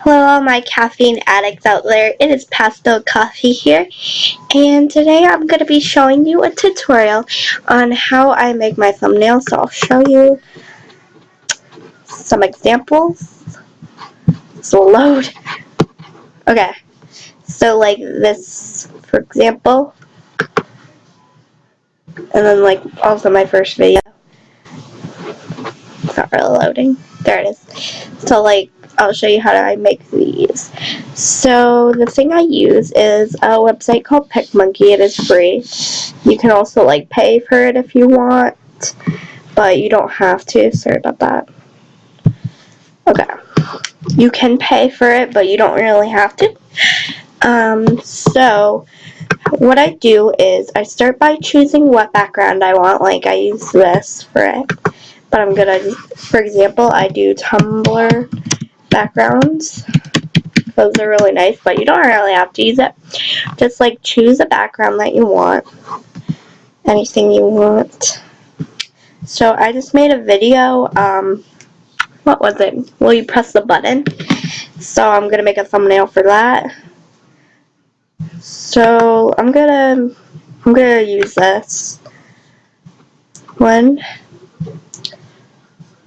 Hello, all my caffeine addicts out there. It is Pastel Coffee here, and today I'm going to be showing you a tutorial on how I make my thumbnail. So I'll show you some examples. So load. Okay, so like this, for example, and then like also my first video. It's not really loading. There it is. So like I'll show you how I make these. So the thing I use is a website called Milky. It is free. You can also like pay for it if you want, but you don't have to. Sorry about that. Okay. You can pay for it, but you don't really have to. So what I do is I start by choosing what background I want. Like I use this for it. But I'm gonna, for example, I do Tumblr backgrounds. Those are really nice, but you don't really have to use it. Just like choose a background that you want. Anything you want. So I just made a video, what was it? Will you press the button? So I'm gonna make a thumbnail for that. So I'm gonna use this one.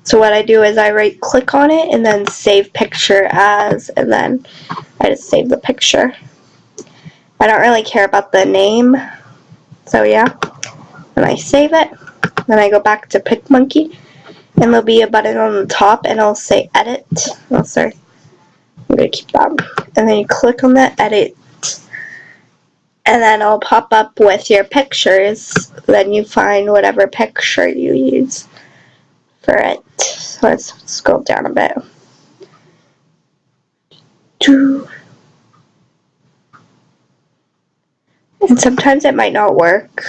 So what I do is I right click on it and then save picture as, and then I just save the picture. I don't really care about the name, so yeah. Then I save it, then I go back to Milky, and there'll be a button on the top and it'll say edit. Oh sorry, I'm gonna keep that. And then you click on the edit, and then it'll pop up with your pictures. Then you find whatever picture you use for it. So let's scroll down a bit. And sometimes it might not work.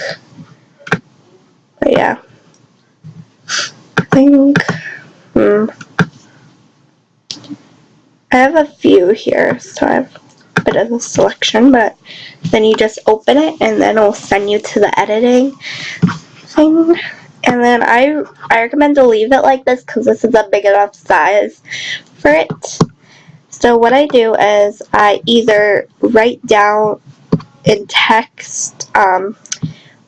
But yeah. I think I have a few here, so I have a bit of a selection, but then you just open it and then it'll send you to the editing thing. And then I recommend to leave it like this because this is a big enough size for it. So what I do is I either write down in text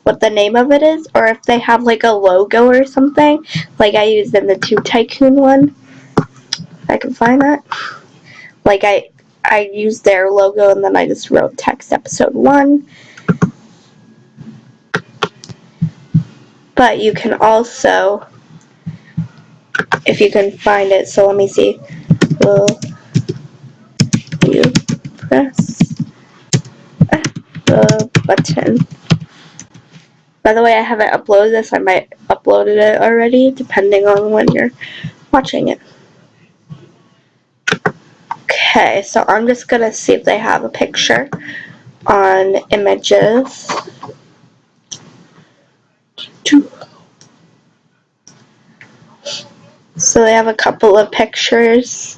what the name of it is, or if they have like a logo or something, like I used in the Tube Tycoon one, if I can find that. Like I used their logo and then I just wrote text episode 1. But you can also, if you can find it, so let me see. Will you press the button? By the way, I haven't uploaded this. I might uploaded it already, depending on when you're watching it. Okay, so I'm just gonna see if they have a picture on images. So they have a couple of pictures.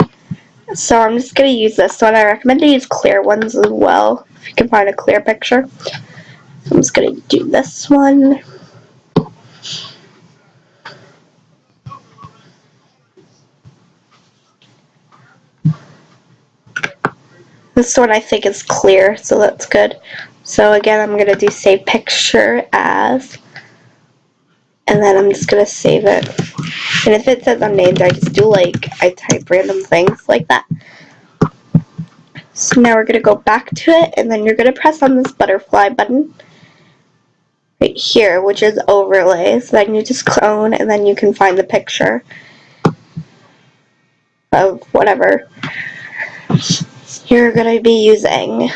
So I'm just gonna use this one. I recommend to use clear ones as well, if you can find a clear picture. So I'm just gonna do this one. This one I think is clear, so that's good. So again, I'm going to do save picture as, and then I'm just going to save it. And if it says unnamed, I just do like, I type random things like that. So now we're going to go back to it, and then you're going to press on this butterfly button right here, which is overlays. Then you just clone, and then you can find the picture of whatever you're going to be using.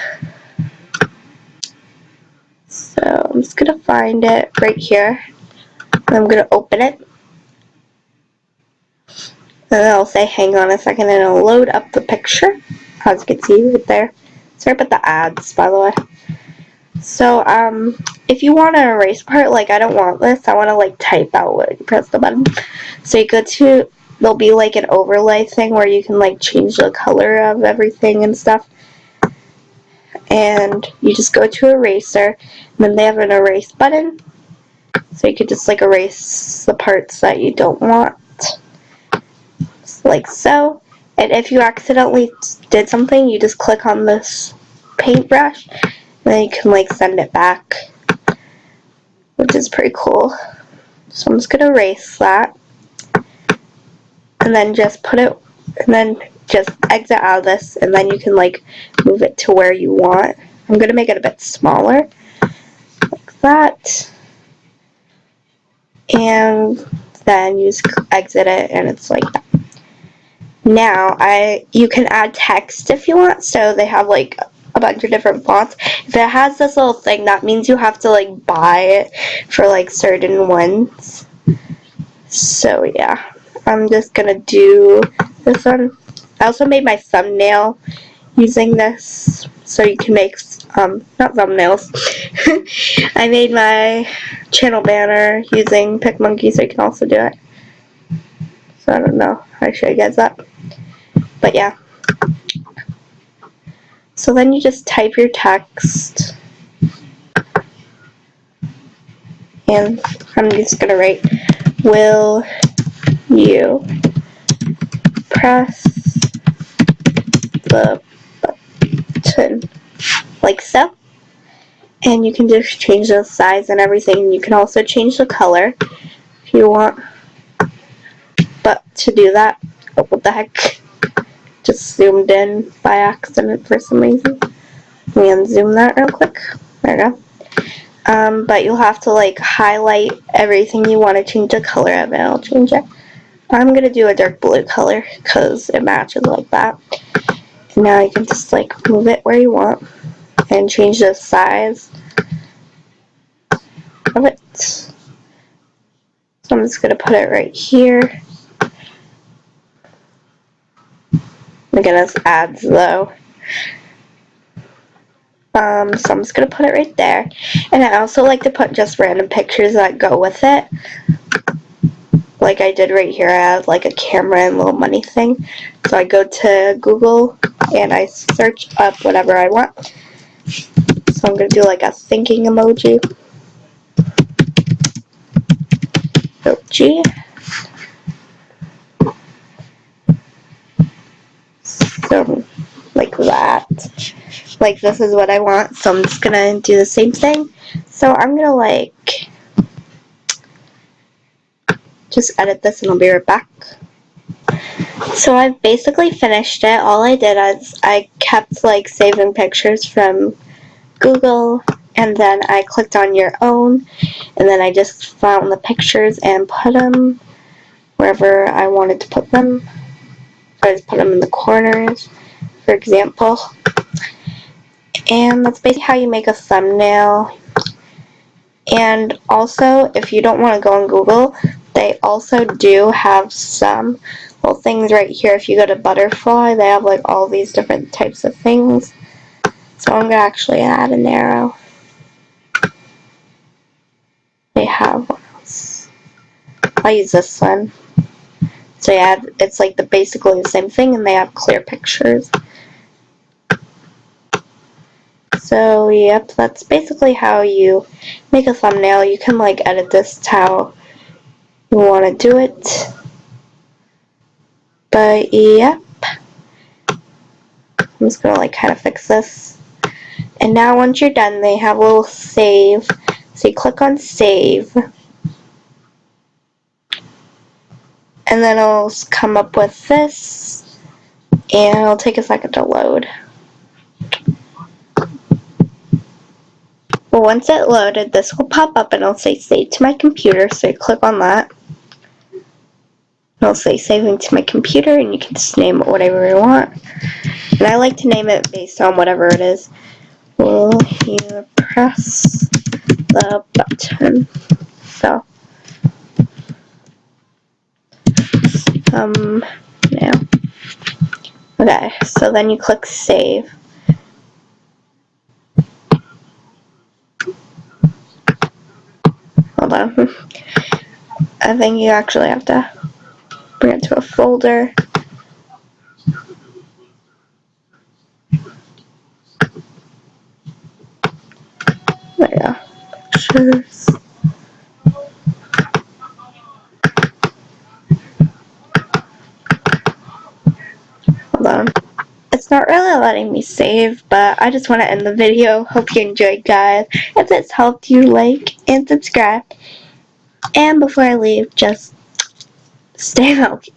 So I'm just going to find it right here. And I'm going to open it. And then I'll say hang on a second and it'll load up the picture. As you can see right there. Sorry about the ads, by the way. So if you want to erase part, like I don't want this, I want to like type out what you press the button. So you go to, there'll be like an overlay thing where you can like change the color of everything and stuff. And you just go to eraser, and then they have an erase button. So you could just like erase the parts that you don't want. Just like so. And if you accidentally did something, you just click on this paintbrush, and then you can like send it back, which is pretty cool. So I'm just gonna erase that, and then just put it, and then just exit out of this, and then you can like move it to where you want. I'm gonna make it a bit smaller, like that, and then you just exit it, and it's like that. Now you can add text if you want, so they have like a bunch of different fonts. If it has this little thing, that means you have to like buy it for like certain ones. So yeah, I'm just gonna do this one. I also made my thumbnail using this, so you can make not thumbnails. I made my channel banner using PicMonkey, so you can also do it. So I don't know how to show you guys that, but yeah. So then you just type your text, and I'm just gonna write, will you press the button, like so. And you can just change the size and everything. You can also change the color if you want. But to do that, oh, what the heck, just zoomed in by accident for some reason. Let me unzoom that real quick. There we go. But you'll have to like highlight everything you want to change the color of it. I'll change it. I'm gonna do a dark blue color because it matches like that. And now you can just like move it where you want and change the size of it. So I'm just gonna put it right here. Again, this adds though. So I'm just gonna put it right there. And I also like to put just random pictures that go with it. Like I did right here, I have like a camera and little money thing. So I go to Google and I search up whatever I want. So I'm gonna do like a thinking emoji. So like that. Like this is what I want, so I'm just gonna do the same thing. So I'm gonna like just edit this and I'll be right back. So I've basically finished it. All I did is I kept like saving pictures from Google, and then I clicked on your own, and then I just found the pictures and put them wherever I wanted to put them. So I just put them in the corners, for example. And that's basically how you make a thumbnail. And also, if you don't want to go on Google, they also do have some little things right here. If you go to Butterfly, they have like all these different types of things. So I'm going to actually add an arrow. They have one else. I'll use this one. So yeah, it's like basically the same thing, and they have clear pictures. So yep, that's basically how you make a thumbnail. You can like edit this to how you want to do it. But yep, I'm just gonna like kind of fix this. And now once you're done, they have a little save. So you click on save, and then it'll come up with this, and it'll take a second to load. Well, once it loaded, this will pop up and it'll say save to my computer, so you click on that. It'll say saving to my computer, and you can just name it whatever you want. And I like to name it based on whatever it is. Will you press the button? So, now. Okay, so then you click save. Hold on. I think you actually have to bring it to a folder. There you go. Pictures. it's not really letting me save, but I just want to end the video. Hope you enjoyed, guys. If it's helped you, like and subscribe. And before I leave, just stay milky.